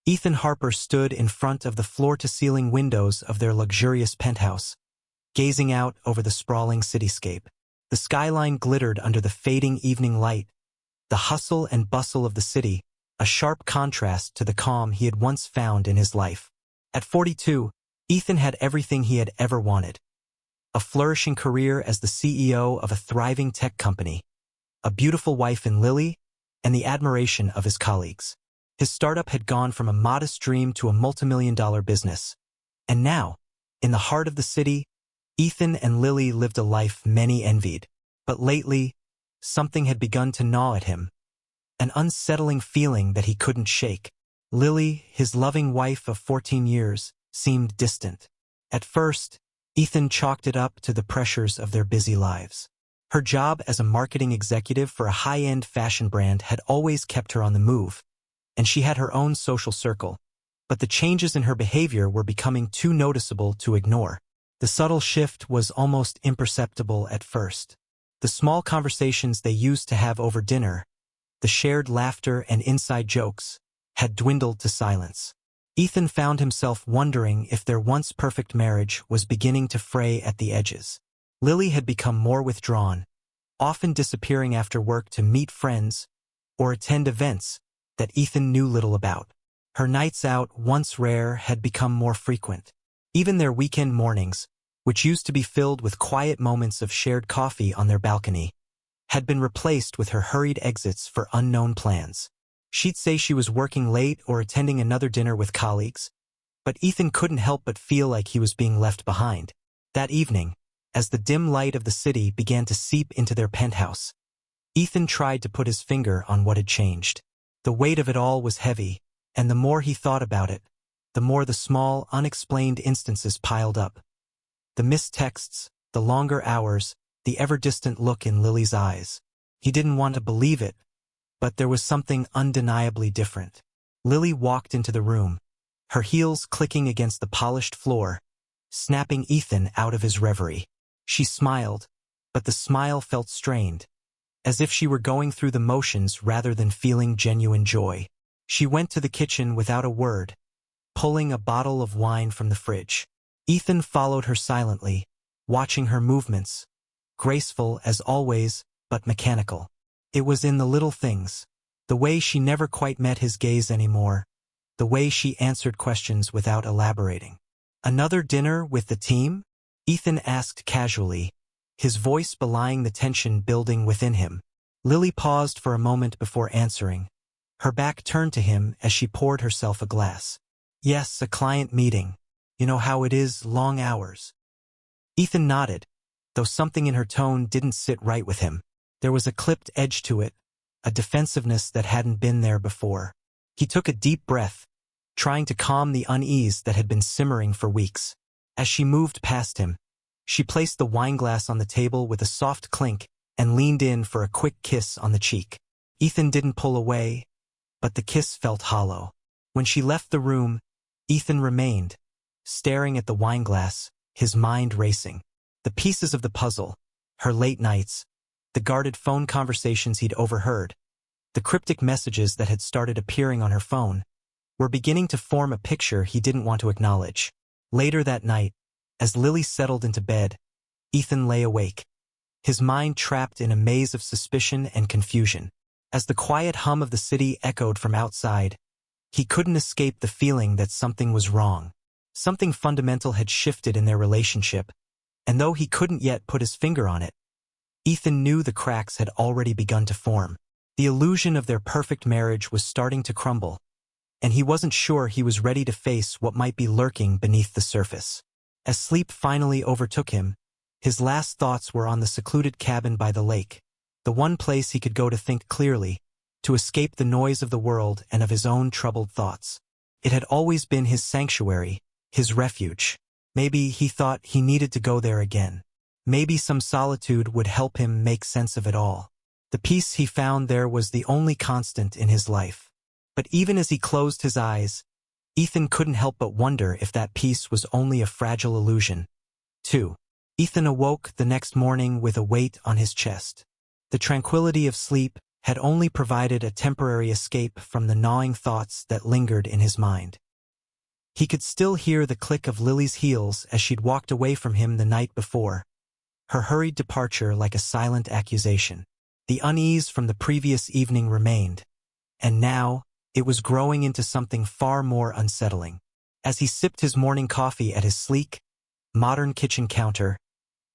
Ethan Harper stood in front of the floor-to-ceiling windows of their luxurious penthouse, gazing out over the sprawling cityscape. The skyline glittered under the fading evening light, the hustle and bustle of the city, a sharp contrast to the calm he had once found in his life. At 42, Ethan had everything he had ever wanted. A flourishing career as the CEO of a thriving tech company, a beautiful wife in Lily, and the admiration of his colleagues. His startup had gone from a modest dream to a multimillion-dollar business. And now, in the heart of the city, Ethan and Lily lived a life many envied. But lately, something had begun to gnaw at him, an unsettling feeling that he couldn't shake. Lily, his loving wife of 14 years, seemed distant. At first, Ethan chalked it up to the pressures of their busy lives. Her job as a marketing executive for a high-end fashion brand had always kept her on the move, and she had her own social circle. But the changes in her behavior were becoming too noticeable to ignore. The subtle shift was almost imperceptible at first. The small conversations they used to have over dinner, the shared laughter and inside jokes, had dwindled to silence. Ethan found himself wondering if their once perfect marriage was beginning to fray at the edges. Lily had become more withdrawn, often disappearing after work to meet friends or attend events that Ethan knew little about. Her nights out, once rare, had become more frequent. Even their weekend mornings, which used to be filled with quiet moments of shared coffee on their balcony, had been replaced with her hurried exits for unknown plans. She'd say she was working late or attending another dinner with colleagues, but Ethan couldn't help but feel like he was being left behind. That evening, as the dim light of the city began to seep into their penthouse, Ethan tried to put his finger on what had changed. The weight of it all was heavy, and the more he thought about it, the more the small, unexplained instances piled up. The missed texts, the longer hours, the ever-distant look in Lily's eyes. He didn't want to believe it, but there was something undeniably different. Lily walked into the room, her heels clicking against the polished floor, snapping Ethan out of his reverie. She smiled, but the smile felt strained, as if she were going through the motions rather than feeling genuine joy. She went to the kitchen without a word, pulling a bottle of wine from the fridge. Ethan followed her silently, watching her movements, graceful as always, but mechanical. It was in the little things, the way she never quite met his gaze anymore, the way she answered questions without elaborating. "Another dinner with the team?" Ethan asked casually, his voice belying the tension building within him. Lily paused for a moment before answering, her back turned to him as she poured herself a glass. "Yes, a client meeting. You know how it is, long hours." Ethan nodded, though something in her tone didn't sit right with him. There was a clipped edge to it, a defensiveness that hadn't been there before. He took a deep breath, trying to calm the unease that had been simmering for weeks. As she moved past him, she placed the wineglass on the table with a soft clink and leaned in for a quick kiss on the cheek. Ethan didn't pull away, but the kiss felt hollow. When she left the room, Ethan remained, staring at the wineglass, his mind racing. The pieces of the puzzle, her late nights, the guarded phone conversations he'd overheard, the cryptic messages that had started appearing on her phone, were beginning to form a picture he didn't want to acknowledge. Later that night, as Lily settled into bed, Ethan lay awake, his mind trapped in a maze of suspicion and confusion. As the quiet hum of the city echoed from outside, he couldn't escape the feeling that something was wrong. Something fundamental had shifted in their relationship, and though he couldn't yet put his finger on it, Ethan knew the cracks had already begun to form. The illusion of their perfect marriage was starting to crumble, and he wasn't sure he was ready to face what might be lurking beneath the surface. As sleep finally overtook him, his last thoughts were on the secluded cabin by the lake, the one place he could go to think clearly, to escape the noise of the world and of his own troubled thoughts. It had always been his sanctuary, his refuge. Maybe he thought he needed to go there again. Maybe some solitude would help him make sense of it all. The peace he found there was the only constant in his life. But even as he closed his eyes, Ethan couldn't help but wonder if that peace was only a fragile illusion. 2. Ethan awoke the next morning with a weight on his chest. The tranquility of sleep had only provided a temporary escape from the gnawing thoughts that lingered in his mind. He could still hear the click of Lily's heels as she'd walked away from him the night before, her hurried departure like a silent accusation. The unease from the previous evening remained, and now it was growing into something far more unsettling. As he sipped his morning coffee at his sleek, modern kitchen counter,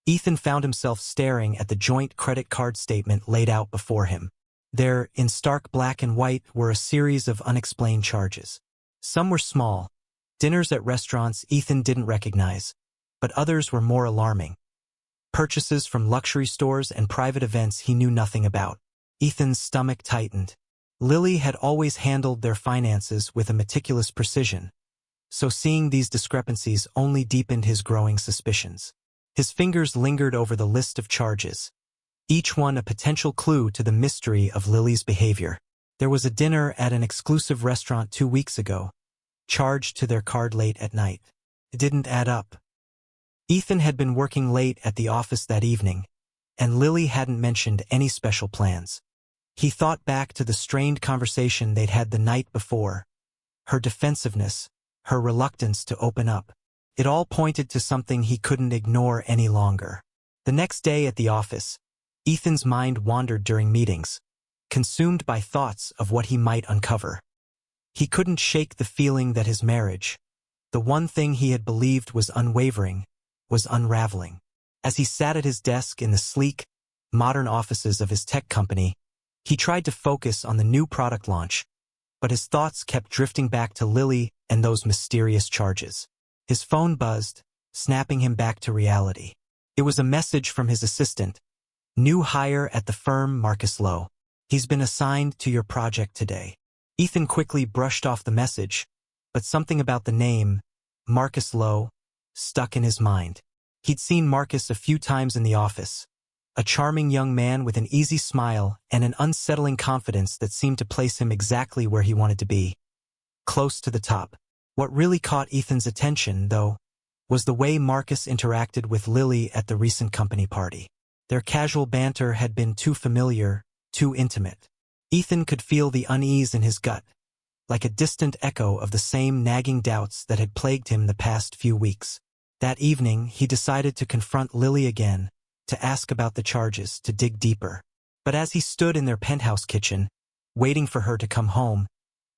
Ethan found himself staring at the joint credit card statement laid out before him. There, in stark black and white, were a series of unexplained charges. Some were small, dinners at restaurants Ethan didn't recognize, but others were more alarming. Purchases from luxury stores and private events he knew nothing about. Ethan's stomach tightened. Lily had always handled their finances with a meticulous precision, so seeing these discrepancies only deepened his growing suspicions. His fingers lingered over the list of charges, each one a potential clue to the mystery of Lily's behavior. There was a dinner at an exclusive restaurant 2 weeks ago, charged to their card late at night. It didn't add up. Ethan had been working late at the office that evening, and Lily hadn't mentioned any special plans. He thought back to the strained conversation they'd had the night before, her defensiveness, her reluctance to open up. It all pointed to something he couldn't ignore any longer. The next day at the office, Ethan's mind wandered during meetings, consumed by thoughts of what he might uncover. He couldn't shake the feeling that his marriage, the one thing he had believed was unwavering, was unraveling. As he sat at his desk in the sleek, modern offices of his tech company, he tried to focus on the new product launch, but his thoughts kept drifting back to Lily and those mysterious charges. His phone buzzed, snapping him back to reality. It was a message from his assistant, new hire at the firm, Marcus Lowe. He's been assigned to your project today. Ethan quickly brushed off the message, but something about the name, Marcus Lowe, stuck in his mind. He'd seen Marcus a few times in the office, a charming young man with an easy smile and an unsettling confidence that seemed to place him exactly where he wanted to be, close to the top. What really caught Ethan's attention, though, was the way Marcus interacted with Lily at the recent company party. Their casual banter had been too familiar, too intimate. Ethan could feel the unease in his gut, like a distant echo of the same nagging doubts that had plagued him the past few weeks. That evening, he decided to confront Lily again, to ask about the charges, to dig deeper. But as he stood in their penthouse kitchen, waiting for her to come home,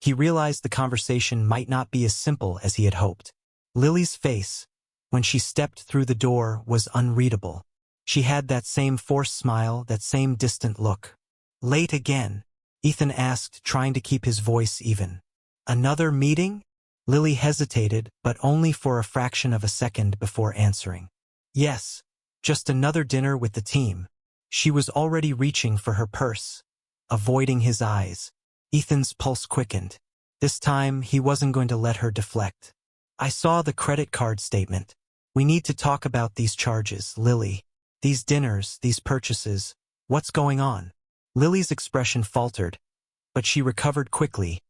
he realized the conversation might not be as simple as he had hoped. Lily's face, when she stepped through the door, was unreadable. She had that same forced smile, that same distant look. Late again? Ethan asked, trying to keep his voice even. Another meeting? Lily hesitated, but only for a fraction of a second before answering. Yes, just another dinner with the team. She was already reaching for her purse, avoiding his eyes. Ethan's pulse quickened. This time, he wasn't going to let her deflect. I saw the credit card statement. We need to talk about these charges, Lily. These dinners, these purchases. What's going on? Lily's expression faltered, but she recovered quickly,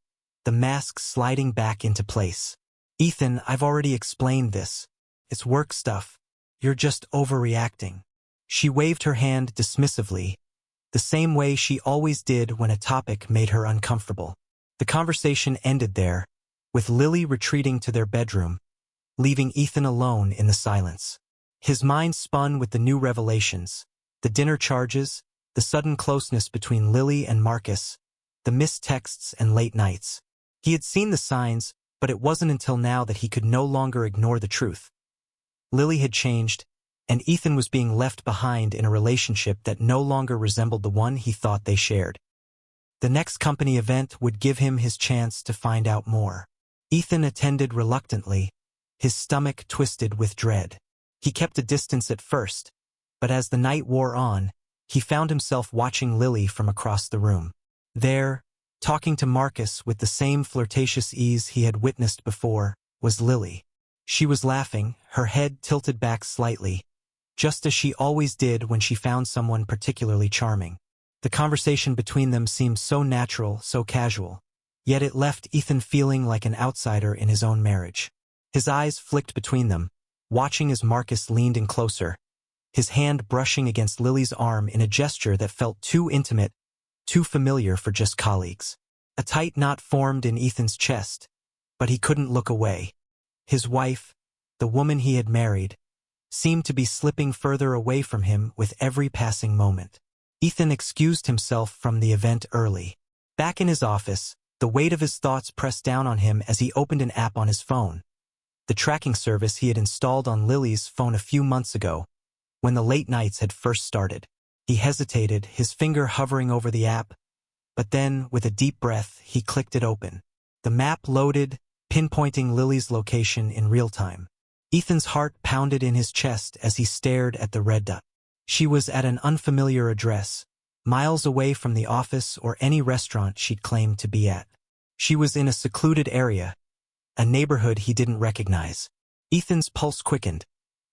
the mask sliding back into place. Ethan, I've already explained this. It's work stuff. You're just overreacting. She waved her hand dismissively, the same way she always did when a topic made her uncomfortable. The conversation ended there, with Lily retreating to their bedroom, leaving Ethan alone in the silence. His mind spun with the new revelations, the dinner charges, the sudden closeness between Lily and Marcus, the missed texts and late nights. He had seen the signs, but it wasn't until now that he could no longer ignore the truth. Lily had changed, and Ethan was being left behind in a relationship that no longer resembled the one he thought they shared. The next company event would give him his chance to find out more. Ethan attended reluctantly, his stomach twisted with dread. He kept a distance at first, but as the night wore on, he found himself watching Lily from across the room. There, talking to Marcus with the same flirtatious ease he had witnessed before, was Lily. She was laughing, her head tilted back slightly, just as she always did when she found someone particularly charming. The conversation between them seemed so natural, so casual, yet it left Ethan feeling like an outsider in his own marriage. His eyes flicked between them, watching as Marcus leaned in closer, his hand brushing against Lily's arm in a gesture that felt too intimate, too familiar for just colleagues. A tight knot formed in Ethan's chest, but he couldn't look away. His wife, the woman he had married, seemed to be slipping further away from him with every passing moment. Ethan excused himself from the event early. Back in his office, the weight of his thoughts pressed down on him as he opened an app on his phone, the tracking service he had installed on Lily's phone a few months ago, when the late nights had first started. He hesitated, his finger hovering over the app, but then, with a deep breath, he clicked it open. The map loaded, pinpointing Lily's location in real time. Ethan's heart pounded in his chest as he stared at the red dot. She was at an unfamiliar address, miles away from the office or any restaurant she'd claimed to be at. She was in a secluded area, a neighborhood he didn't recognize. Ethan's pulse quickened,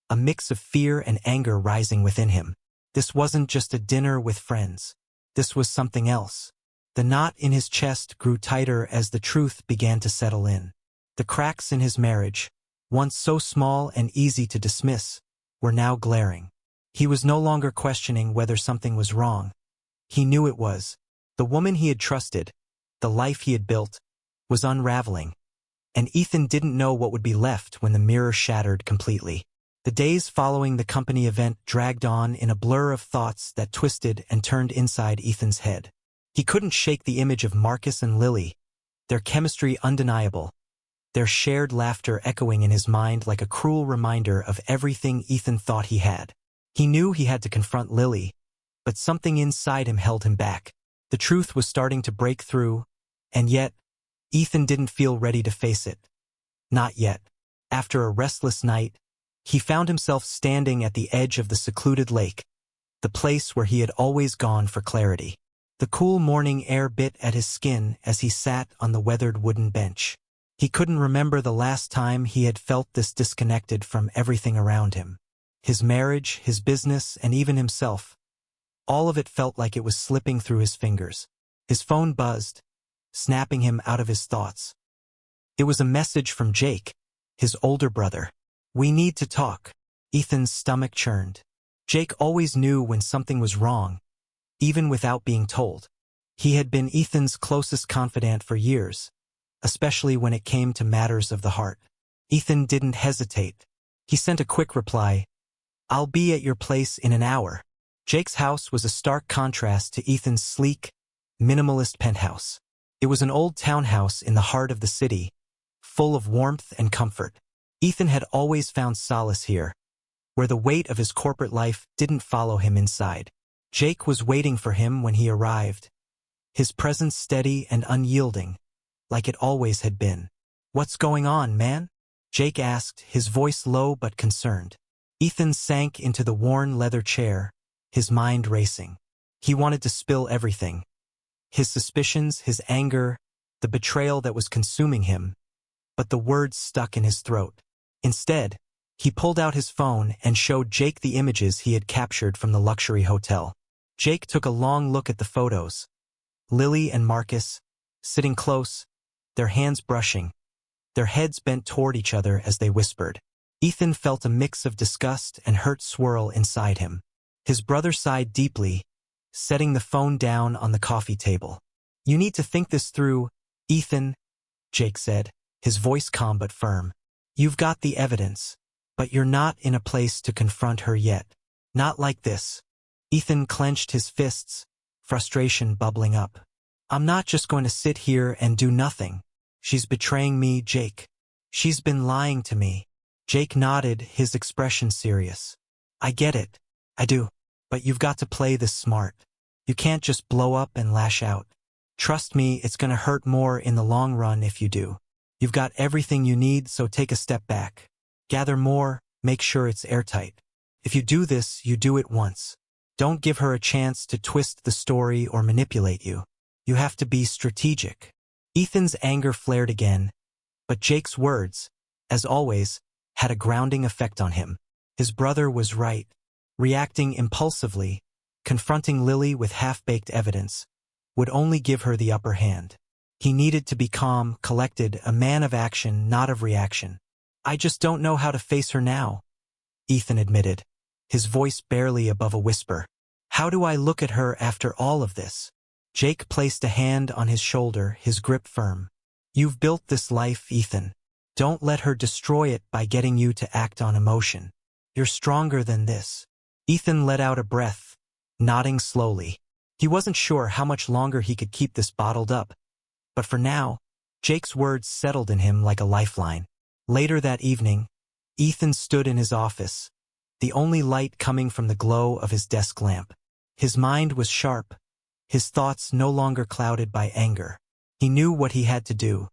a mix of fear and anger rising within him. This wasn't just a dinner with friends. This was something else. The knot in his chest grew tighter as the truth began to settle in. The cracks in his marriage, once so small and easy to dismiss, were now glaring. He was no longer questioning whether something was wrong. He knew it was. The woman he had trusted, the life he had built, was unraveling. And Ethan didn't know what would be left when the mirror shattered completely. The days following the company event dragged on in a blur of thoughts that twisted and turned inside Ethan's head. He couldn't shake the image of Marcus and Lily, their chemistry undeniable, their shared laughter echoing in his mind like a cruel reminder of everything Ethan thought he had. He knew he had to confront Lily, but something inside him held him back. The truth was starting to break through, and yet, Ethan didn't feel ready to face it. Not yet. After a restless night, he found himself standing at the edge of the secluded lake, the place where he had always gone for clarity. The cool morning air bit at his skin as he sat on the weathered wooden bench. He couldn't remember the last time he had felt this disconnected from everything around him. His marriage, his business, and even himself. All of it felt like it was slipping through his fingers. His phone buzzed, snapping him out of his thoughts. It was a message from Jake, his older brother. "We need to talk." Ethan's stomach churned. Jake always knew when something was wrong, even without being told. He had been Ethan's closest confidant for years, especially when it came to matters of the heart. Ethan didn't hesitate. He sent a quick reply, "I'll be at your place in an hour." Jake's house was a stark contrast to Ethan's sleek, minimalist penthouse. It was an old townhouse in the heart of the city, full of warmth and comfort. Ethan had always found solace here, where the weight of his corporate life didn't follow him inside. Jake was waiting for him when he arrived, his presence steady and unyielding, like it always had been. "What's going on, man?" Jake asked, his voice low but concerned. Ethan sank into the worn leather chair, his mind racing. He wanted to spill everything. His suspicions, his anger, the betrayal that was consuming him, but the words stuck in his throat. Instead, he pulled out his phone and showed Jake the images he had captured from the luxury hotel. Jake took a long look at the photos. Lily and Marcus, sitting close, their hands brushing, their heads bent toward each other as they whispered. Ethan felt a mix of disgust and hurt swirl inside him. His brother sighed deeply, setting the phone down on the coffee table. "You need to think this through, Ethan," Jake said, his voice calm but firm. "You've got the evidence, but you're not in a place to confront her yet. Not like this." Ethan clenched his fists, frustration bubbling up. "I'm not just going to sit here and do nothing. She's betraying me, Jake. She's been lying to me." Jake nodded, his expression serious. "I get it. I do. But you've got to play this smart. You can't just blow up and lash out. Trust me, it's going to hurt more in the long run if you do. You've got everything you need, so take a step back. Gather more, make sure it's airtight. If you do this, you do it once. Don't give her a chance to twist the story or manipulate you. You have to be strategic." Ethan's anger flared again, but Jake's words, as always, had a grounding effect on him. His brother was right. Reacting impulsively, confronting Lily with half-baked evidence, would only give her the upper hand. He needed to be calm, collected, a man of action, not of reaction. "I just don't know how to face her now," Ethan admitted, his voice barely above a whisper. "How do I look at her after all of this?" Jake placed a hand on his shoulder, his grip firm. "You've built this life, Ethan. Don't let her destroy it by getting you to act on emotion. You're stronger than this." Ethan let out a breath, nodding slowly. He wasn't sure how much longer he could keep this bottled up. But for now, Jake's words settled in him like a lifeline. Later that evening, Ethan stood in his office, the only light coming from the glow of his desk lamp. His mind was sharp, his thoughts no longer clouded by anger. He knew what he had to do.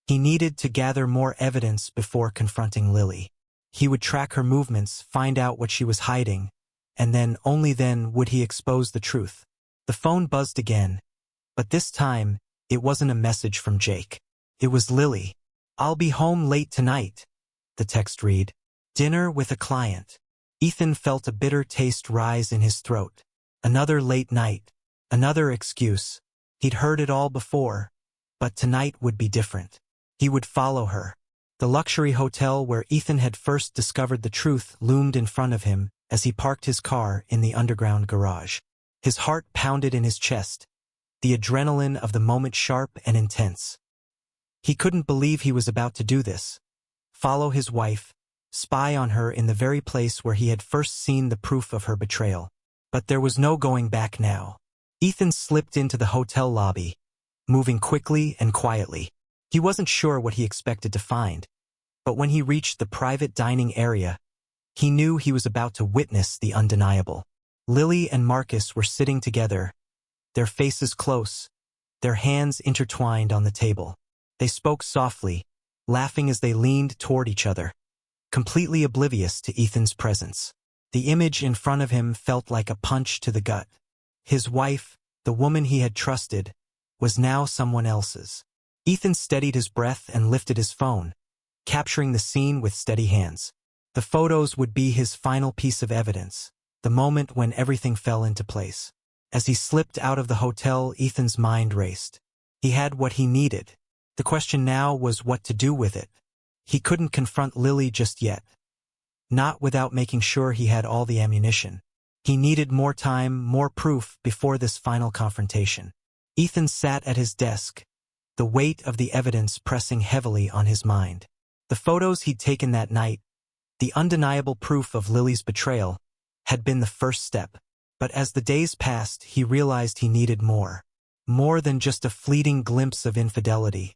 He needed to gather more evidence before confronting Lily. He would track her movements, find out what she was hiding, and then, only then, would he expose the truth. The phone buzzed again, but this time, it wasn't a message from Jake. It was Lily. "I'll be home late tonight," the text read. "Dinner with a client." Ethan felt a bitter taste rise in his throat. Another late night. Another excuse. He'd heard it all before, but tonight would be different. He would follow her. The luxury hotel where Ethan had first discovered the truth loomed in front of him as he parked his car in the underground garage. His heart pounded in his chest, the adrenaline of the moment sharp and intense. He couldn't believe he was about to do this. Follow his wife, spy on her in the very place where he had first seen the proof of her betrayal. But there was no going back now. Ethan slipped into the hotel lobby, moving quickly and quietly. He wasn't sure what he expected to find, but when he reached the private dining area, he knew he was about to witness the undeniable. Lily and Marcus were sitting together, their faces close, their hands intertwined on the table. They spoke softly, laughing as they leaned toward each other, completely oblivious to Ethan's presence. The image in front of him felt like a punch to the gut. His wife, the woman he had trusted, was now someone else's. Ethan steadied his breath and lifted his phone, capturing the scene with steady hands. The photos would be his final piece of evidence, the moment when everything fell into place. As he slipped out of the hotel, Ethan's mind raced. He had what he needed. The question now was what to do with it. He couldn't confront Lily just yet. Not without making sure he had all the ammunition. He needed more time, more proof before this final confrontation. Ethan sat at his desk, the weight of the evidence pressing heavily on his mind. The photos he'd taken that night, the undeniable proof of Lily's betrayal, had been the first step. But as the days passed, he realized he needed more. More than just a fleeting glimpse of infidelity.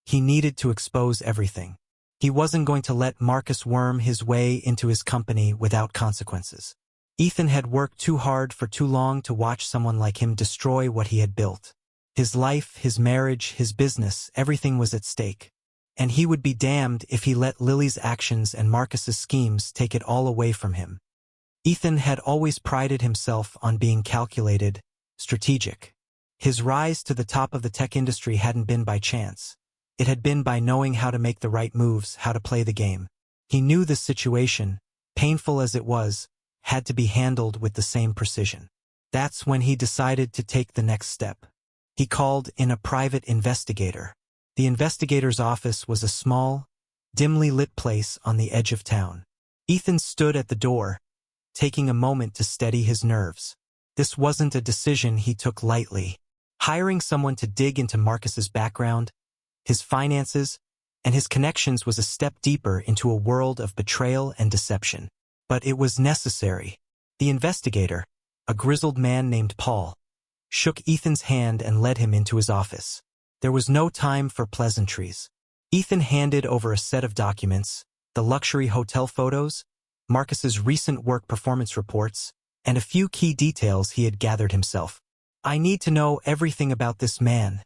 He needed to expose everything. He wasn't going to let Marcus worm his way into his company without consequences. Ethan had worked too hard for too long to watch someone like him destroy what he had built. His life, his marriage, his business, everything was at stake. And he would be damned if he let Lily's actions and Marcus's schemes take it all away from him. Ethan had always prided himself on being calculated, strategic. His rise to the top of the tech industry hadn't been by chance. It had been by knowing how to make the right moves, how to play the game. He knew this situation, painful as it was, had to be handled with the same precision. That's when he decided to take the next step. He called in a private investigator. The investigator's office was a small, dimly lit place on the edge of town. Ethan stood at the door, taking a moment to steady his nerves. This wasn't a decision he took lightly. Hiring someone to dig into Marcus's background, his finances, and his connections was a step deeper into a world of betrayal and deception. But it was necessary. The investigator, a grizzled man named Paul, shook Ethan's hand and led him into his office. There was no time for pleasantries. Ethan handed over a set of documents, the luxury hotel photos, Marcus's recent work performance reports, and a few key details he had gathered himself. "I need to know everything about this man,"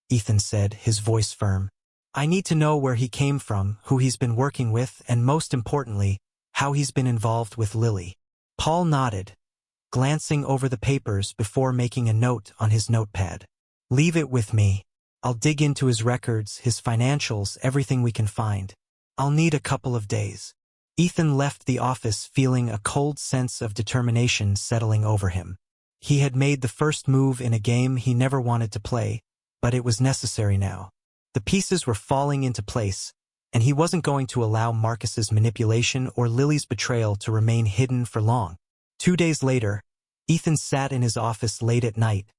Ethan said, his voice firm. "I need to know where he came from, who he's been working with, and most importantly, how he's been involved with Lily." Paul nodded, glancing over the papers before making a note on his notepad. "Leave it with me. I'll dig into his records, his financials, everything we can find. I'll need a couple of days." Ethan left the office feeling a cold sense of determination settling over him. He had made the first move in a game he never wanted to play, but it was necessary now. The pieces were falling into place, and he wasn't going to allow Marcus's manipulation or Lily's betrayal to remain hidden for long. 2 days later, Ethan sat in his office late at night,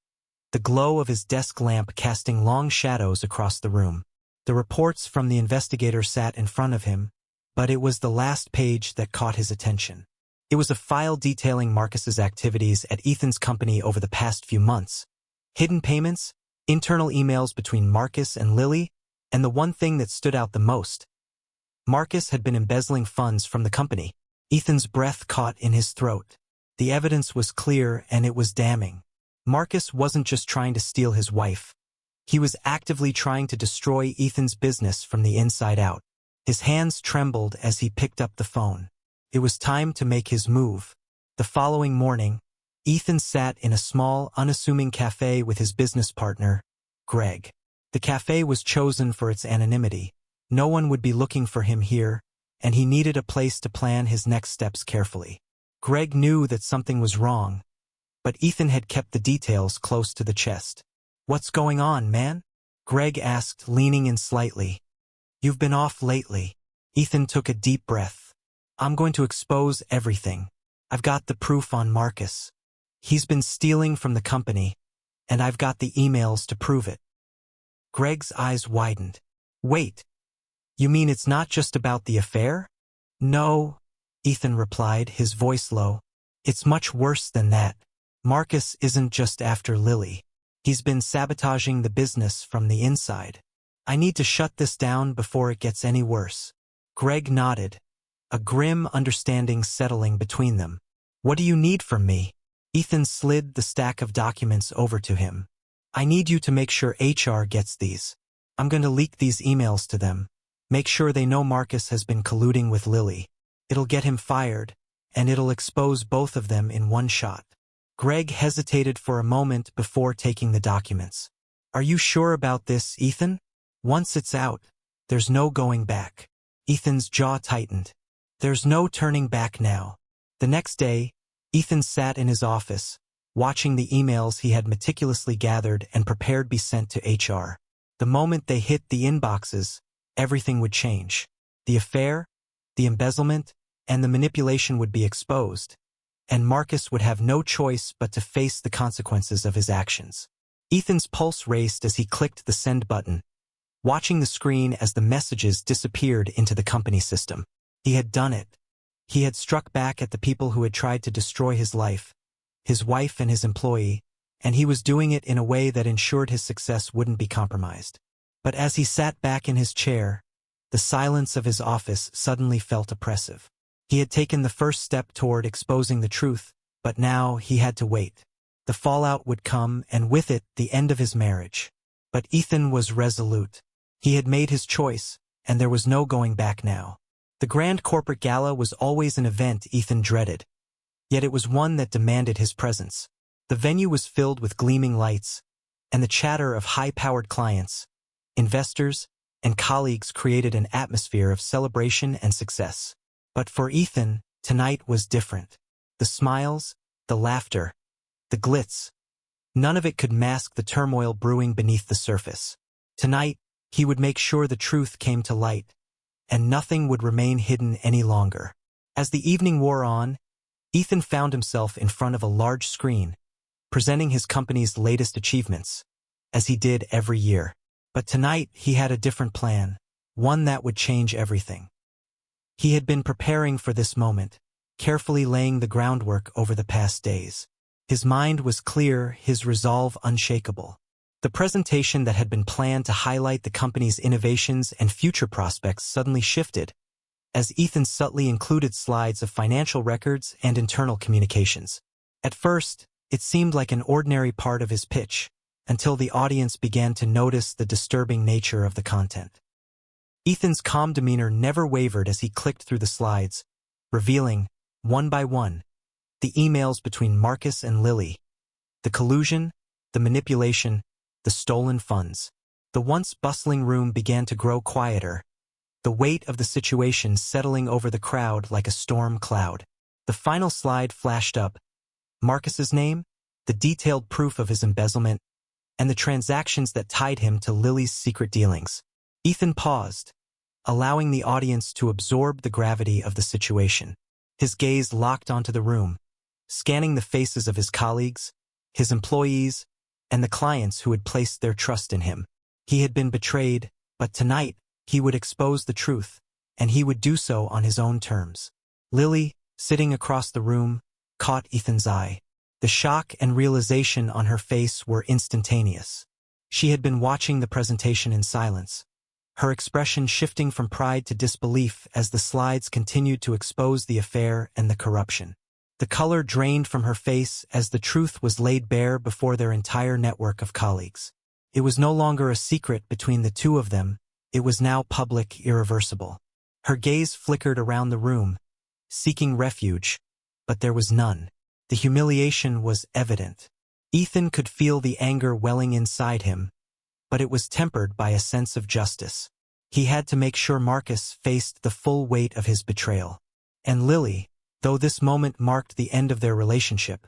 the glow of his desk lamp casting long shadows across the room. The reports from the investigator sat in front of him, but it was the last page that caught his attention. It was a file detailing Marcus's activities at Ethan's company over the past few months. Hidden payments, internal emails between Marcus and Lily, and the one thing that stood out the most. Marcus had been embezzling funds from the company. Ethan's breath caught in his throat. The evidence was clear and it was damning. Marcus wasn't just trying to steal his wife. He was actively trying to destroy Ethan's business from the inside out. His hands trembled as he picked up the phone. It was time to make his move. The following morning, Ethan sat in a small, unassuming cafe with his business partner, Greg. The cafe was chosen for its anonymity. No one would be looking for him here, and he needed a place to plan his next steps carefully. Greg knew that something was wrong, but Ethan had kept the details close to the chest. "What's going on, man?" Greg asked, leaning in slightly. "You've been off lately." Ethan took a deep breath. "I'm going to expose everything. I've got the proof on Marcus. He's been stealing from the company, and I've got the emails to prove it." Greg's eyes widened. "Wait, you mean it's not just about the affair?" "No," Ethan replied, his voice low. "It's much worse than that. Marcus isn't just after Lily. He's been sabotaging the business from the inside. I need to shut this down before it gets any worse." Greg nodded, a grim understanding settling between them. "What do you need from me?" Ethan slid the stack of documents over to him. "I need you to make sure HR gets these. I'm going to leak these emails to them. Make sure they know Marcus has been colluding with Lily. It'll get him fired, and it'll expose both of them in one shot." Greg hesitated for a moment before taking the documents. "Are you sure about this, Ethan? Once it's out, there's no going back." Ethan's jaw tightened. "There's no turning back now." The next day, Ethan sat in his office, watching the emails he had meticulously gathered and prepared be sent to HR. The moment they hit the inboxes, everything would change. The affair, the embezzlement, and the manipulation would be exposed, and Marcus would have no choice but to face the consequences of his actions. Ethan's pulse raced as he clicked the send button, watching the screen as the messages disappeared into the company system. He had done it. He had struck back at the people who had tried to destroy his life, his wife and his employee, and he was doing it in a way that ensured his success wouldn't be compromised. But as he sat back in his chair, the silence of his office suddenly felt oppressive. He had taken the first step toward exposing the truth, but now he had to wait. The fallout would come, and with it, the end of his marriage. But Ethan was resolute. He had made his choice, and there was no going back now. The grand corporate gala was always an event Ethan dreaded, yet it was one that demanded his presence. The venue was filled with gleaming lights, and the chatter of high-powered clients, investors, and colleagues created an atmosphere of celebration and success. But for Ethan, tonight was different. The smiles, the laughter, the glitz, none of it could mask the turmoil brewing beneath the surface. Tonight, he would make sure the truth came to light, and nothing would remain hidden any longer. As the evening wore on, Ethan found himself in front of a large screen, presenting his company's latest achievements, as he did every year. But tonight, he had a different plan, one that would change everything. He had been preparing for this moment, carefully laying the groundwork over the past days. His mind was clear, his resolve unshakable. The presentation that had been planned to highlight the company's innovations and future prospects suddenly shifted, as Ethan subtly included slides of financial records and internal communications. At first, it seemed like an ordinary part of his pitch, until the audience began to notice the disturbing nature of the content. Ethan's calm demeanor never wavered as he clicked through the slides, revealing, one by one, the emails between Marcus and Lily, the collusion, the manipulation, the stolen funds. The once bustling room began to grow quieter, the weight of the situation settling over the crowd like a storm cloud. The final slide flashed up, Marcus's name, the detailed proof of his embezzlement, and the transactions that tied him to Lily's secret dealings. Ethan paused, allowing the audience to absorb the gravity of the situation. His gaze locked onto the room, scanning the faces of his colleagues, his employees, and the clients who had placed their trust in him. He had been betrayed, but tonight, he would expose the truth, and he would do so on his own terms. Lily, sitting across the room, caught Ethan's eye. The shock and realization on her face were instantaneous. She had been watching the presentation in silence, her expression shifting from pride to disbelief as the slides continued to expose the affair and the corruption. The color drained from her face as the truth was laid bare before their entire network of colleagues. It was no longer a secret between the two of them, it was now public, irreversible. Her gaze flickered around the room, seeking refuge, but there was none. The humiliation was evident. Ethan could feel the anger welling inside him, but it was tempered by a sense of justice. He had to make sure Marcus faced the full weight of his betrayal. And Lily, though this moment marked the end of their relationship,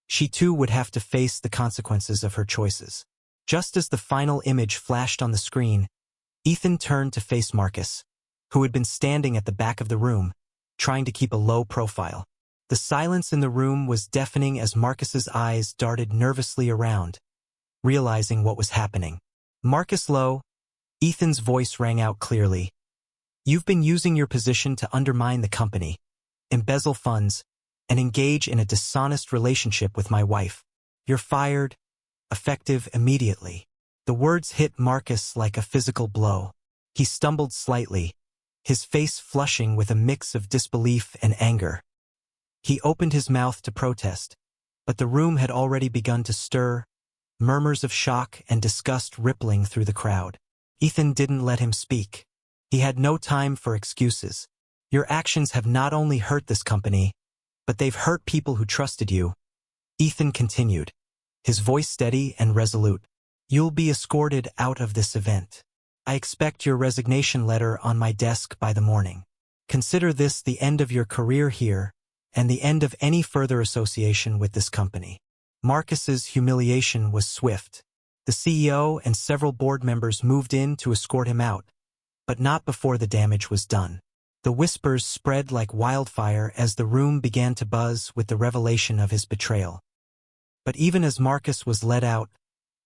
she too would have to face the consequences of her choices. Just as the final image flashed on the screen, Ethan turned to face Marcus, who had been standing at the back of the room, trying to keep a low profile. The silence in the room was deafening as Marcus's eyes darted nervously around, realizing what was happening. Marcus Lowe, Ethan's voice rang out clearly. You've been using your position to undermine the company, embezzle funds, and engage in a dishonest relationship with my wife. You're fired, effective immediately. The words hit Marcus like a physical blow. He stumbled slightly, his face flushing with a mix of disbelief and anger. He opened his mouth to protest, but the room had already begun to stir, murmurs of shock and disgust rippling through the crowd. Ethan didn't let him speak. He had no time for excuses. Your actions have not only hurt this company, but they've hurt people who trusted you. Ethan continued, his voice steady and resolute. You'll be escorted out of this event. I expect your resignation letter on my desk by the morning. Consider this the end of your career here, and the end of any further association with this company. Marcus's humiliation was swift. The CEO and several board members moved in to escort him out, but not before the damage was done. The whispers spread like wildfire as the room began to buzz with the revelation of his betrayal. But even as Marcus was led out,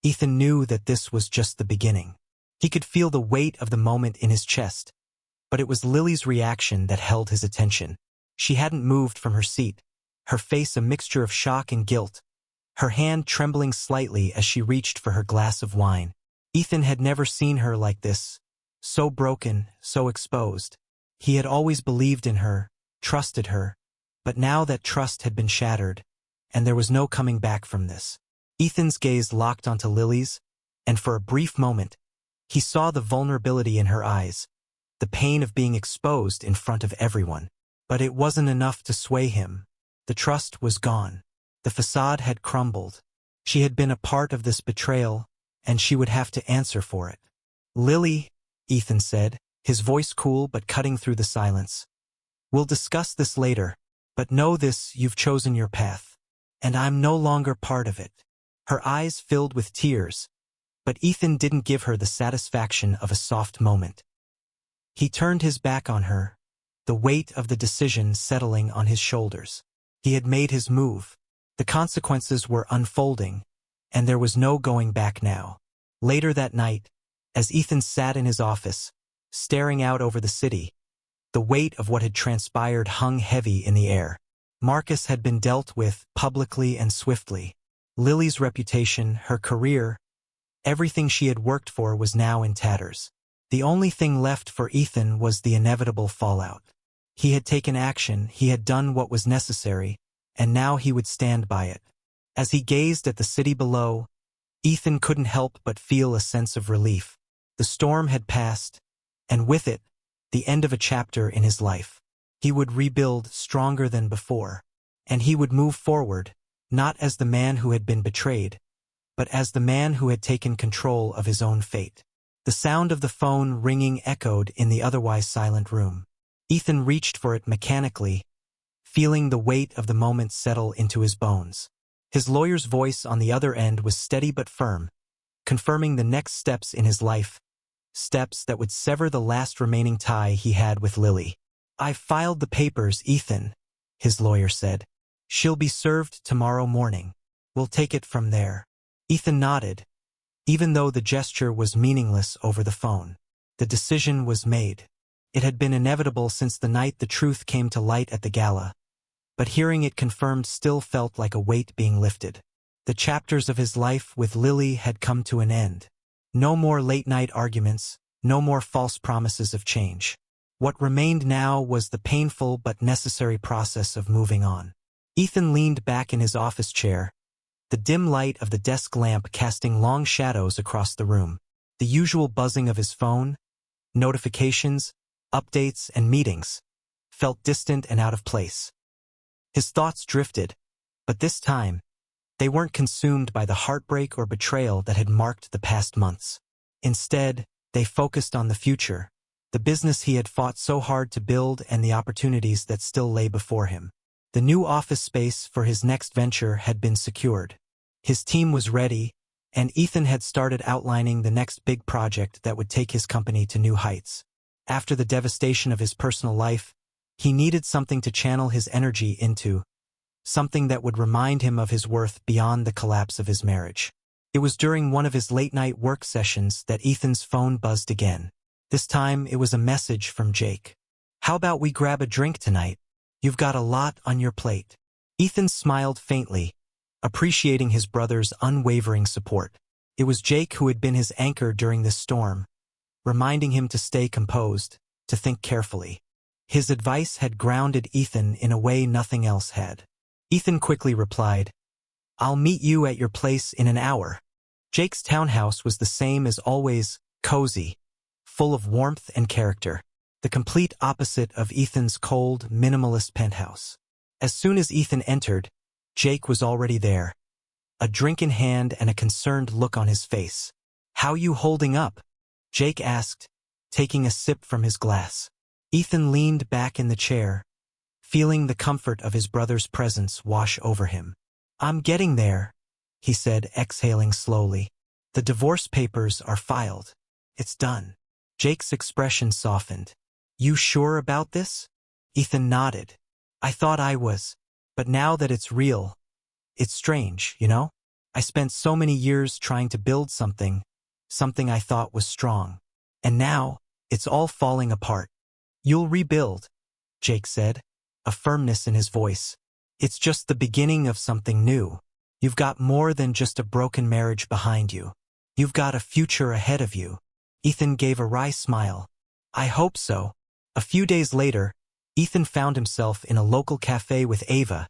Ethan knew that this was just the beginning. He could feel the weight of the moment in his chest, but it was Lily's reaction that held his attention. She hadn't moved from her seat, her face a mixture of shock and guilt, her hand trembling slightly as she reached for her glass of wine. Ethan had never seen her like this, so broken, so exposed. He had always believed in her, trusted her, but now that trust had been shattered, and there was no coming back from this. Ethan's gaze locked onto Lily's, and for a brief moment, he saw the vulnerability in her eyes, the pain of being exposed in front of everyone. But it wasn't enough to sway him. The trust was gone. The facade had crumbled. She had been a part of this betrayal, and she would have to answer for it. Lily, Ethan said, his voice cool but cutting through the silence. We'll discuss this later, but know this: you've chosen your path, and I'm no longer part of it. Her eyes filled with tears, but Ethan didn't give her the satisfaction of a soft moment. He turned his back on her, the weight of the decision settling on his shoulders. He had made his move. The consequences were unfolding, and there was no going back now. Later that night, as Ethan sat in his office, staring out over the city, the weight of what had transpired hung heavy in the air. Marcus had been dealt with publicly and swiftly. Lily's reputation, her career, everything she had worked for was now in tatters. The only thing left for Ethan was the inevitable fallout. He had taken action, he had done what was necessary, and now he would stand by it. As he gazed at the city below, Ethan couldn't help but feel a sense of relief. The storm had passed, and with it, the end of a chapter in his life. He would rebuild stronger than before, and he would move forward, not as the man who had been betrayed, but as the man who had taken control of his own fate. The sound of the phone ringing echoed in the otherwise silent room. Ethan reached for it mechanically, feeling the weight of the moment settle into his bones. His lawyer's voice on the other end was steady but firm, confirming the next steps in his life, steps that would sever the last remaining tie he had with Lily. "I've filed the papers, Ethan," his lawyer said. "She'll be served tomorrow morning. We'll take it from there." Ethan nodded, even though the gesture was meaningless over the phone. The decision was made. It had been inevitable since the night the truth came to light at the gala, but hearing it confirmed still felt like a weight being lifted. The chapters of his life with Lily had come to an end. No more late-night arguments, no more false promises of change. What remained now was the painful but necessary process of moving on. Ethan leaned back in his office chair, the dim light of the desk lamp casting long shadows across the room. The usual buzzing of his phone, notifications, updates, and meetings felt distant and out of place. His thoughts drifted, but this time, they weren't consumed by the heartbreak or betrayal that had marked the past months. Instead, they focused on the future, the business he had fought so hard to build and the opportunities that still lay before him. The new office space for his next venture had been secured. His team was ready, and Ethan had started outlining the next big project that would take his company to new heights. After the devastation of his personal life, he needed something to channel his energy into, something that would remind him of his worth beyond the collapse of his marriage. It was during one of his late-night work sessions that Ethan's phone buzzed again. This time, it was a message from Jake. "How about we grab a drink tonight? You've got a lot on your plate." Ethan smiled faintly, appreciating his brother's unwavering support. It was Jake who had been his anchor during this storm, reminding him to stay composed, to think carefully. His advice had grounded Ethan in a way nothing else had. Ethan quickly replied, "I'll meet you at your place in an hour." Jake's townhouse was the same as always, cozy, full of warmth and character, the complete opposite of Ethan's cold, minimalist penthouse. As soon as Ethan entered, Jake was already there, a drink in hand and a concerned look on his face. "How you holding up?" Jake asked, taking a sip from his glass. Ethan leaned back in the chair, feeling the comfort of his brother's presence wash over him. "I'm getting there," he said, exhaling slowly. "The divorce papers are filed. It's done." Jake's expression softened. "You sure about this?" Ethan nodded. "I thought I was, but now that it's real, it's strange, you know? I spent so many years trying to build something I thought was strong. And now, it's all falling apart." "You'll rebuild," Jake said, a firmness in his voice. "It's just the beginning of something new. You've got more than just a broken marriage behind you. You've got a future ahead of you." Ethan gave a wry smile. "I hope so." A few days later, Ethan found himself in a local cafe with Ava,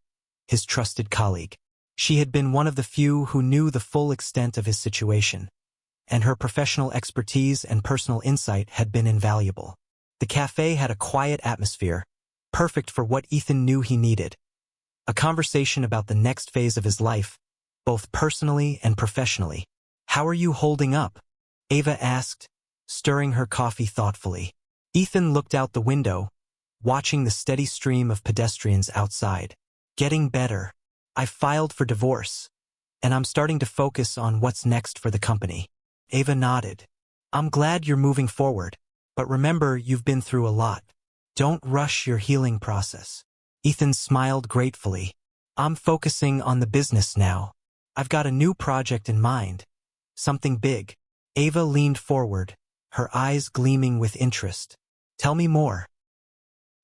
his trusted colleague. She had been one of the few who knew the full extent of his situation, and her professional expertise and personal insight had been invaluable. The cafe had a quiet atmosphere, perfect for what Ethan knew he needed. A conversation about the next phase of his life, both personally and professionally. "How are you holding up?" Ava asked, stirring her coffee thoughtfully. Ethan looked out the window, watching the steady stream of pedestrians outside. "Getting better. I filed for divorce, and I'm starting to focus on what's next for the company." Ava nodded. "I'm glad you're moving forward, but remember you've been through a lot. Don't rush your healing process." Ethan smiled gratefully. "I'm focusing on the business now. I've got a new project in mind. Something big." Ava leaned forward, her eyes gleaming with interest. "Tell me more."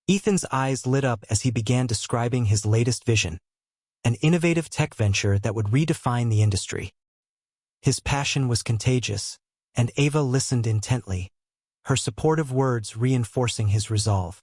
Ethan's eyes lit up as he began describing his latest vision, an innovative tech venture that would redefine the industry. His passion was contagious, and Ava listened intently, her supportive words reinforcing his resolve.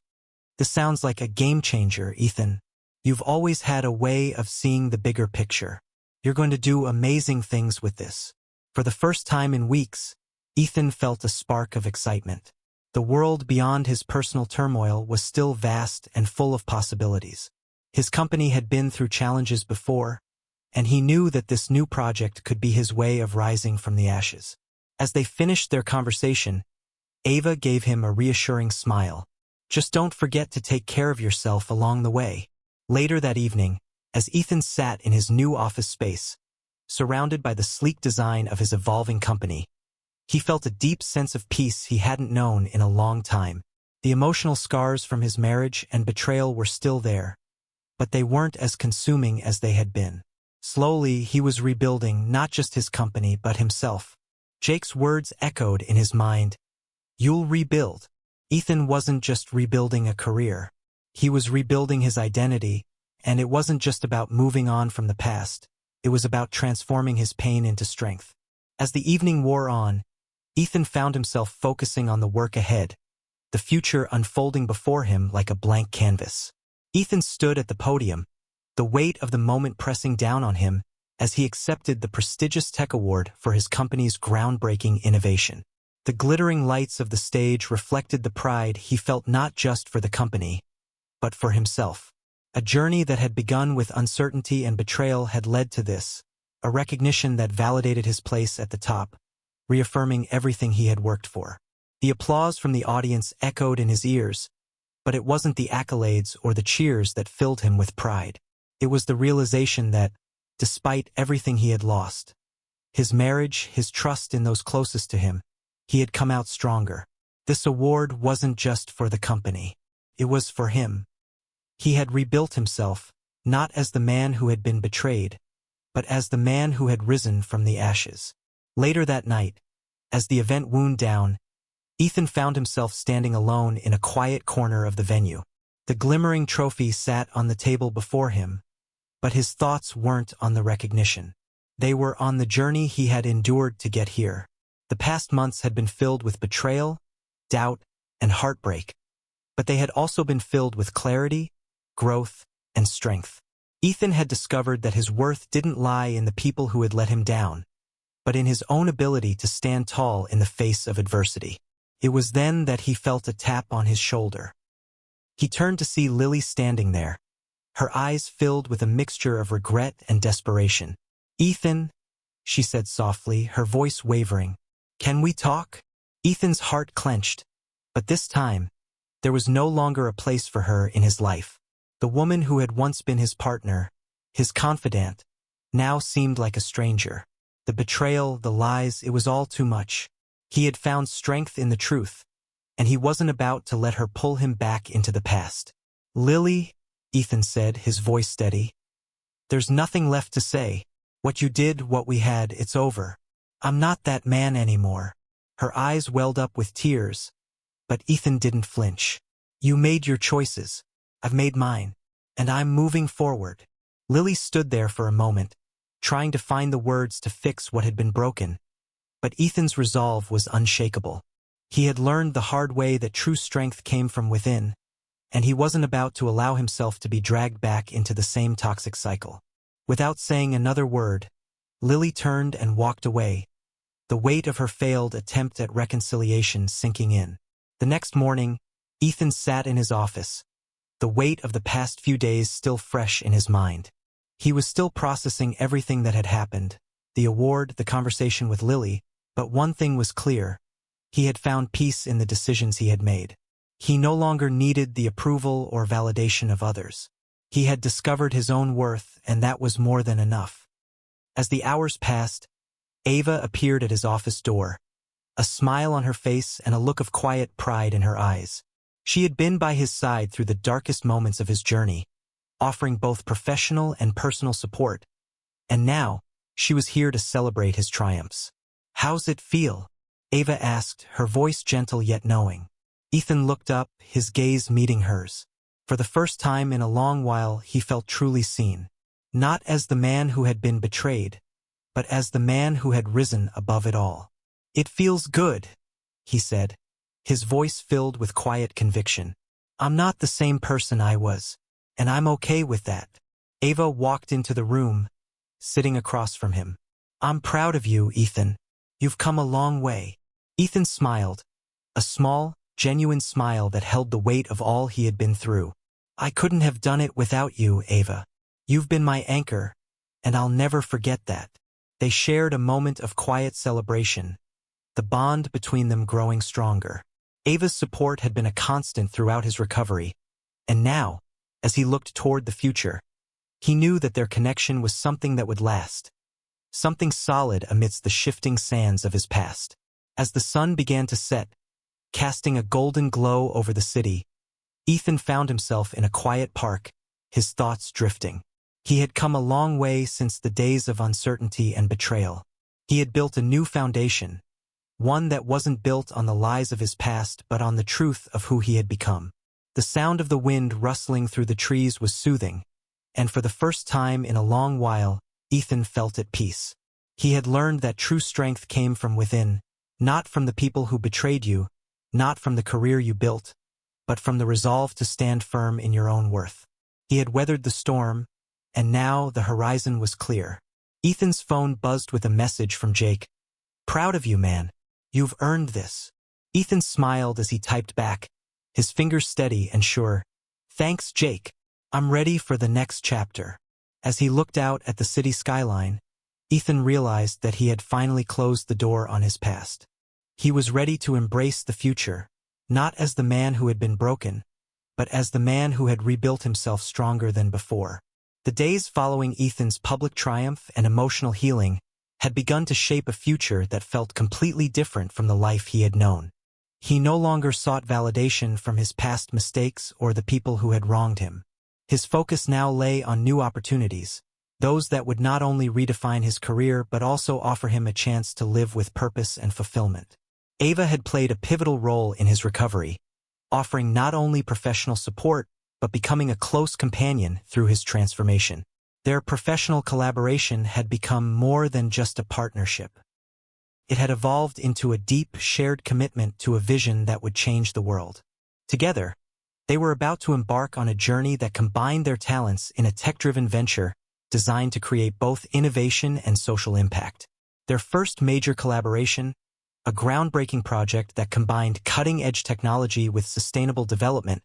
"This sounds like a game changer, Ethan. You've always had a way of seeing the bigger picture. You're going to do amazing things with this." For the first time in weeks, Ethan felt a spark of excitement. The world beyond his personal turmoil was still vast and full of possibilities. His company had been through challenges before, and he knew that this new project could be his way of rising from the ashes. As they finished their conversation, Ava gave him a reassuring smile. "Just don't forget to take care of yourself along the way." Later that evening, as Ethan sat in his new office space, surrounded by the sleek design of his evolving company, he felt a deep sense of peace he hadn't known in a long time. The emotional scars from his marriage and betrayal were still there, but they weren't as consuming as they had been. Slowly, he was rebuilding not just his company but himself. Jake's words echoed in his mind. You'll rebuild. Ethan wasn't just rebuilding a career. He was rebuilding his identity, and it wasn't just about moving on from the past. It was about transforming his pain into strength. As the evening wore on, Ethan found himself focusing on the work ahead, the future unfolding before him like a blank canvas. Ethan stood at the podium, the weight of the moment pressing down on him as he accepted the prestigious tech award for his company's groundbreaking innovation. The glittering lights of the stage reflected the pride he felt not just for the company, but for himself. A journey that had begun with uncertainty and betrayal had led to this, a recognition that validated his place at the top, reaffirming everything he had worked for. The applause from the audience echoed in his ears, but it wasn't the accolades or the cheers that filled him with pride. It was the realization that, despite everything he had lost, his marriage, his trust in those closest to him, he had come out stronger. This award wasn't just for the company. It was for him. He had rebuilt himself, not as the man who had been betrayed, but as the man who had risen from the ashes. Later that night, as the event wound down, Ethan found himself standing alone in a quiet corner of the venue. The glimmering trophy sat on the table before him, but his thoughts weren't on the recognition. They were on the journey he had endured to get here. The past months had been filled with betrayal, doubt, and heartbreak, but they had also been filled with clarity, growth, and strength. Ethan had discovered that his worth didn't lie in the people who had let him down, but in his own ability to stand tall in the face of adversity. It was then that he felt a tap on his shoulder. He turned to see Lily standing there, her eyes filled with a mixture of regret and desperation. "Ethan," she said softly, her voice wavering, "can we talk?" Ethan's heart clenched, but this time, there was no longer a place for her in his life. The woman who had once been his partner, his confidant, now seemed like a stranger. The betrayal, the lies, it was all too much. He had found strength in the truth, and he wasn't about to let her pull him back into the past. "Lily," Ethan said, his voice steady, "there's nothing left to say. What you did, what we had, it's over. I'm not that man anymore." Her eyes welled up with tears, but Ethan didn't flinch. "You made your choices. I've made mine, and I'm moving forward." Lily stood there for a moment, trying to find the words to fix what had been broken. But Ethan's resolve was unshakable. He had learned the hard way that true strength came from within, and he wasn't about to allow himself to be dragged back into the same toxic cycle. Without saying another word, Lily turned and walked away, the weight of her failed attempt at reconciliation sinking in. The next morning, Ethan sat in his office, the weight of the past few days still fresh in his mind. He was still processing everything that had happened, the award, the conversation with Lily, but one thing was clear. He had found peace in the decisions he had made. He no longer needed the approval or validation of others. He had discovered his own worth, and that was more than enough. As the hours passed, Ava appeared at his office door, a smile on her face and a look of quiet pride in her eyes. She had been by his side through the darkest moments of his journey, offering both professional and personal support, and now she was here to celebrate his triumphs. "How's it feel?" Ava asked, her voice gentle yet knowing. Ethan looked up, his gaze meeting hers. For the first time in a long while, he felt truly seen. Not as the man who had been betrayed, but as the man who had risen above it all. "It feels good," he said, his voice filled with quiet conviction. "I'm not the same person I was, and I'm okay with that." Ava walked into the room, sitting across from him. "I'm proud of you, Ethan. You've come a long way." Ethan smiled, a small, genuine smile that held the weight of all he had been through. "I couldn't have done it without you, Ava. You've been my anchor, and I'll never forget that." They shared a moment of quiet celebration, the bond between them growing stronger. Ava's support had been a constant throughout his recovery, and now, as he looked toward the future, he knew that their connection was something that would last, something solid amidst the shifting sands of his past. As the sun began to set, casting a golden glow over the city, Ethan found himself in a quiet park, his thoughts drifting. He had come a long way since the days of uncertainty and betrayal. He had built a new foundation, one that wasn't built on the lies of his past but on the truth of who he had become. The sound of the wind rustling through the trees was soothing, and for the first time in a long while, Ethan felt at peace. He had learned that true strength came from within, not from the people who betrayed you, not from the career you built, but from the resolve to stand firm in your own worth. He had weathered the storm, and now the horizon was clear. Ethan's phone buzzed with a message from Jake. "Proud of you, man. You've earned this." Ethan smiled as he typed back, his fingers steady and sure. "Thanks, Jake. I'm ready for the next chapter." As he looked out at the city skyline, Ethan realized that he had finally closed the door on his past. He was ready to embrace the future, not as the man who had been broken, but as the man who had rebuilt himself stronger than before. The days following Ethan's public triumph and emotional healing had begun to shape a future that felt completely different from the life he had known. He no longer sought validation from his past mistakes or the people who had wronged him. His focus now lay on new opportunities, those that would not only redefine his career but also offer him a chance to live with purpose and fulfillment. Ava had played a pivotal role in his recovery, offering not only professional support but becoming a close companion through his transformation. Their professional collaboration had become more than just a partnership. It had evolved into a deep, shared commitment to a vision that would change the world. Together, they were about to embark on a journey that combined their talents in a tech-driven venture designed to create both innovation and social impact. Their first major collaboration, a groundbreaking project that combined cutting-edge technology with sustainable development,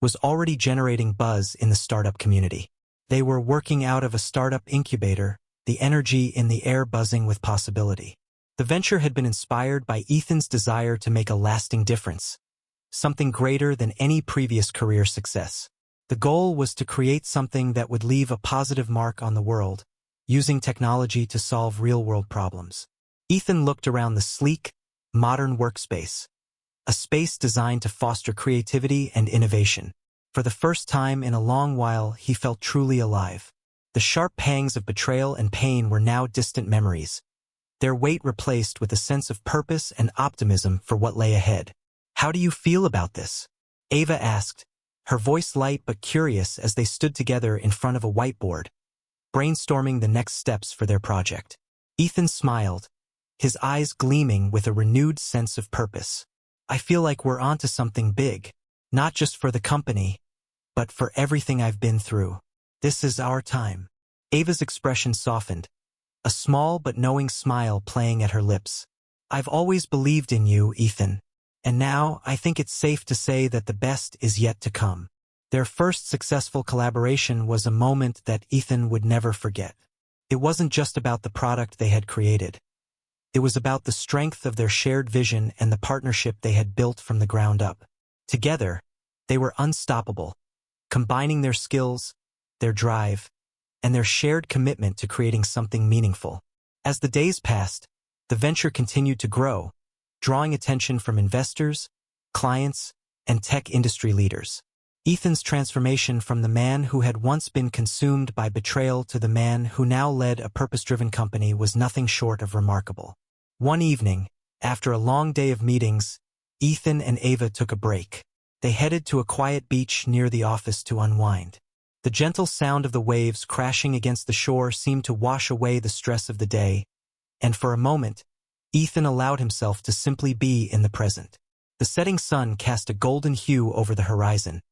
was already generating buzz in the startup community. They were working out of a startup incubator, the energy in the air buzzing with possibility. The venture had been inspired by Ethan's desire to make a lasting difference, something greater than any previous career success. The goal was to create something that would leave a positive mark on the world, using technology to solve real-world problems. Ethan looked around the sleek, modern workspace, a space designed to foster creativity and innovation. For the first time in a long while, he felt truly alive. The sharp pangs of betrayal and pain were now distant memories, their weight replaced with a sense of purpose and optimism for what lay ahead. "How do you feel about this?" Ava asked, her voice light but curious as they stood together in front of a whiteboard, brainstorming the next steps for their project. Ethan smiled, his eyes gleaming with a renewed sense of purpose. "I feel like we're onto something big, not just for the company, but for everything I've been through. This is our time." Ava's expression softened, a small but knowing smile playing at her lips. "I've always believed in you, Ethan, and now I think it's safe to say that the best is yet to come." Their first successful collaboration was a moment that Ethan would never forget. It wasn't just about the product they had created. It was about the strength of their shared vision and the partnership they had built from the ground up. Together, they were unstoppable, combining their skills, their drive, and their shared commitment to creating something meaningful. As the days passed, the venture continued to grow, drawing attention from investors, clients, and tech industry leaders. Ethan's transformation from the man who had once been consumed by betrayal to the man who now led a purpose-driven company was nothing short of remarkable. One evening, after a long day of meetings, Ethan and Ava took a break. They headed to a quiet beach near the office to unwind. The gentle sound of the waves crashing against the shore seemed to wash away the stress of the day, and for a moment, Ethan allowed himself to simply be in the present. The setting sun cast a golden hue over the horizon,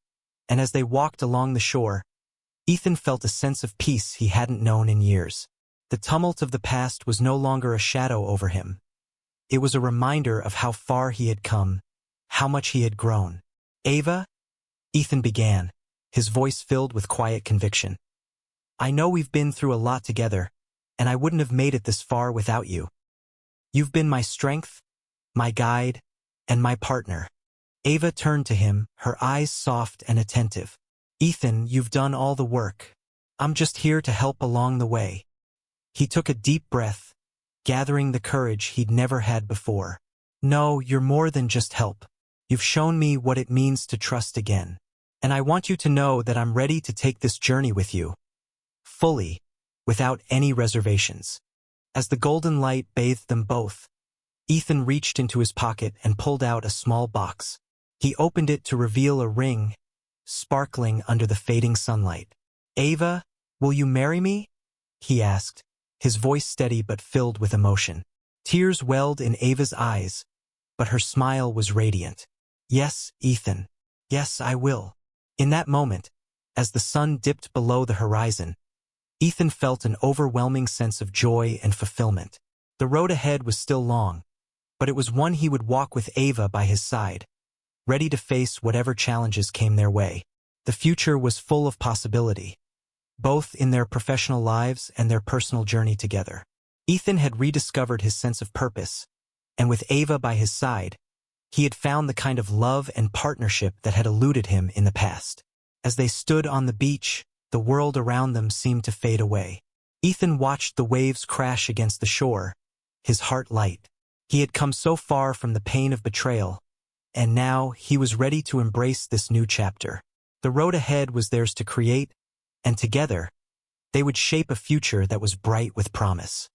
and as they walked along the shore, Ethan felt a sense of peace he hadn't known in years. The tumult of the past was no longer a shadow over him. It was a reminder of how far he had come, how much he had grown. "Ava," Ethan began, his voice filled with quiet conviction. "I know we've been through a lot together, and I wouldn't have made it this far without you. You've been my strength, my guide, and my partner." Ava turned to him, her eyes soft and attentive. "Ethan, you've done all the work. I'm just here to help along the way." He took a deep breath, gathering the courage he'd never had before. "No, you're more than just help. You've shown me what it means to trust again. And I want you to know that I'm ready to take this journey with you, fully, without any reservations. As the golden light bathed them both, Ethan reached into his pocket and pulled out a small box. He opened it to reveal a ring, sparkling under the fading sunlight. "Ava, will you marry me?" he asked, his voice steady but filled with emotion. Tears welled in Ava's eyes, but her smile was radiant. "Yes, Ethan. Yes, I will." In that moment, as the sun dipped below the horizon, Ethan felt an overwhelming sense of joy and fulfillment. The road ahead was still long, but it was one he would walk with Ava by his side, ready to face whatever challenges came their way. The future was full of possibility, both in their professional lives and their personal journey together. Ethan had rediscovered his sense of purpose, and with Ava by his side, he had found the kind of love and partnership that had eluded him in the past. As they stood on the beach, the world around them seemed to fade away. Ethan watched the waves crash against the shore, his heart light. He had come so far from the pain of betrayal, and now he was ready to embrace this new chapter. The road ahead was theirs to create, and together, they would shape a future that was bright with promise.